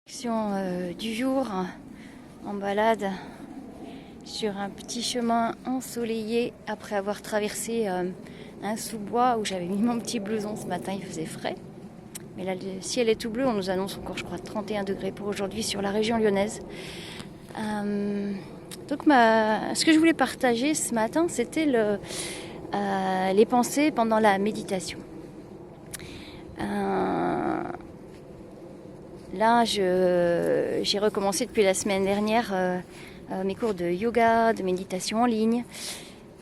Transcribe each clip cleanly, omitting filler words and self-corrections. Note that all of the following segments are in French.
Du jour en balade sur un petit chemin ensoleillé après avoir traversé un sous-bois où j'avais mis mon petit blouson ce matin, il faisait frais. Mais là le ciel est tout bleu, on nous annonce encore je crois 31 degrés pour aujourd'hui sur la région lyonnaise. Ce que je voulais partager ce matin c'était les pensées pendant la méditation. Là, j'ai recommencé depuis la semaine dernière mes cours de yoga, de méditation en ligne.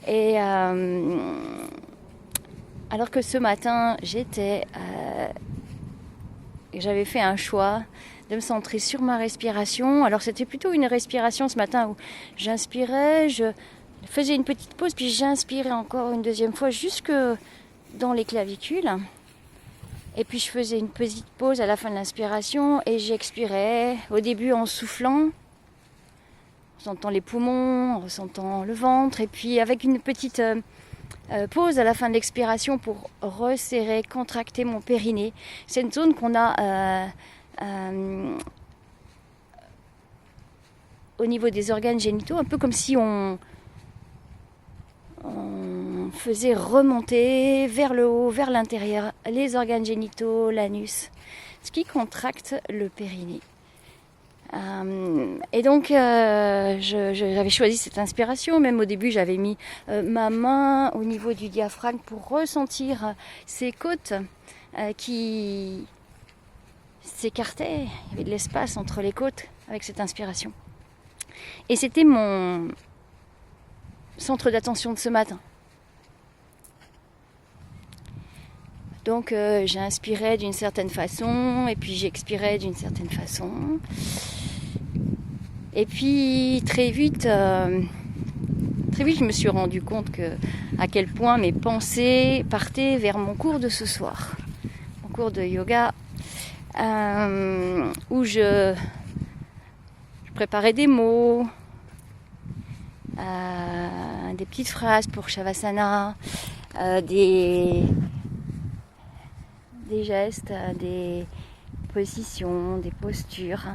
Et alors que ce matin, j'avais fait un choix de me centrer sur ma respiration. Alors c'était plutôt une respiration ce matin où j'inspirais, je faisais une petite pause, puis j'inspirais encore une deuxième fois jusque dans les clavicules. Et puis je faisais une petite pause à la fin de l'inspiration et j'expirais au début en soufflant, en ressentant les poumons, en ressentant le ventre, et puis avec une petite pause à la fin de l'expiration pour resserrer, contracter mon périnée. C'est une zone qu'on a au niveau des organes génitaux, un peu comme si on faisait remonter vers le haut, vers l'intérieur, les organes génitaux, l'anus, ce qui contracte le périnée. Et donc j'avais choisi cette inspiration, même au début j'avais mis ma main au niveau du diaphragme pour ressentir ces côtes qui s'écartaient, il y avait de l'espace entre les côtes avec cette inspiration. Et c'était mon centre d'attention de ce matin. Donc j'inspirais d'une certaine façon et puis j'expirais d'une certaine façon. Et puis très vite je me suis rendu compte à quel point mes pensées partaient vers mon cours de ce soir. Mon cours de yoga où je préparais des mots, des petites phrases pour Shavasana, des gestes, des positions, des postures.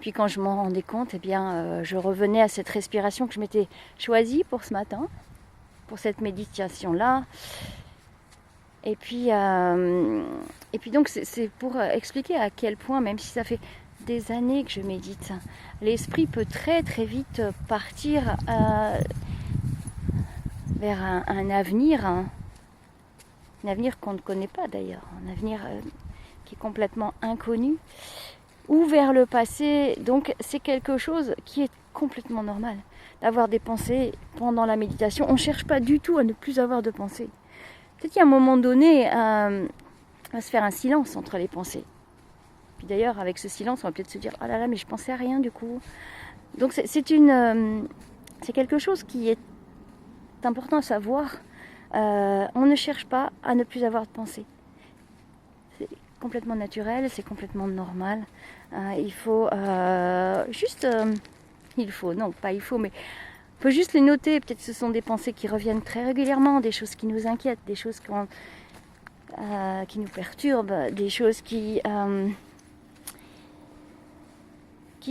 Puis quand je m'en rendais compte, je revenais à cette respiration que je m'étais choisie pour ce matin, pour cette méditation-là. Et puis donc c'est pour expliquer à quel point, même si ça fait des années que je médite, l'esprit peut très très vite partir vers un avenir qu'on ne connaît pas d'ailleurs, un avenir qui est complètement inconnu, ou vers le passé. Donc c'est quelque chose qui est complètement normal, d'avoir des pensées pendant la méditation. On ne cherche pas du tout à ne plus avoir de pensées. Peut-être qu'à un moment donné, on va se faire un silence entre les pensées. Puis d'ailleurs, avec ce silence, on va peut-être se dire « Oh là là, mais je pensais à rien du coup ». Donc c'est quelque chose qui est important à savoir. On ne cherche pas à ne plus avoir de pensée. C'est complètement naturel, c'est complètement normal. Il faut juste les noter. Peut-être que ce sont des pensées qui reviennent très régulièrement, des choses qui nous inquiètent, des choses qui nous perturbent, des choses qui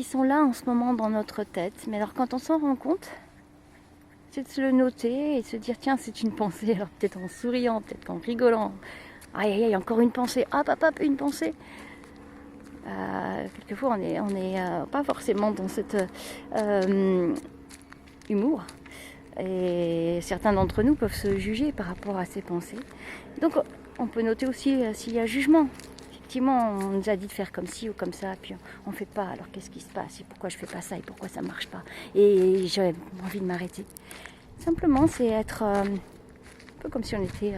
sont là en ce moment dans notre tête. Mais alors quand on s'en rend compte, c'est de se le noter et de se dire tiens, c'est une pensée, alors peut-être en souriant, peut-être en rigolant. Aïe aïe aïe, encore une pensée, hop, une pensée. Quelquefois on est pas forcément dans cet humour, et certains d'entre nous peuvent se juger par rapport à ces pensées. Donc on peut noter aussi s'il y a jugement. Effectivement, on nous a dit de faire comme ci ou comme ça, puis on ne fait pas, alors qu'est-ce qui se passe, et pourquoi je fais pas ça, et pourquoi ça marche pas, et j'ai envie de m'arrêter. Simplement, c'est être un peu comme si on était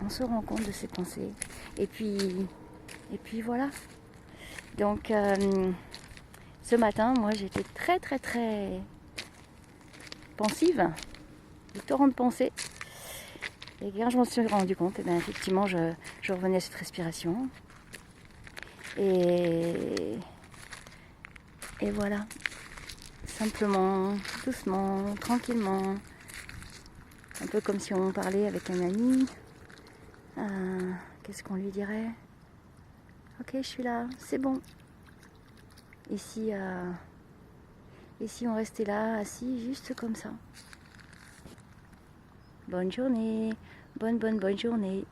on se rend compte de ses pensées, et puis voilà. Donc ce matin, moi j'étais très très très pensive, des torrents de pensées. Et quand je m'en suis rendu compte, effectivement, je revenais à cette respiration. Et voilà. Simplement, doucement, tranquillement. Un peu comme si on parlait avec un ami. qu'est-ce qu'on lui dirait? Ok, je suis là, c'est bon. Et si on restait là, assis, juste comme ça? Bonne journée, bonne journée.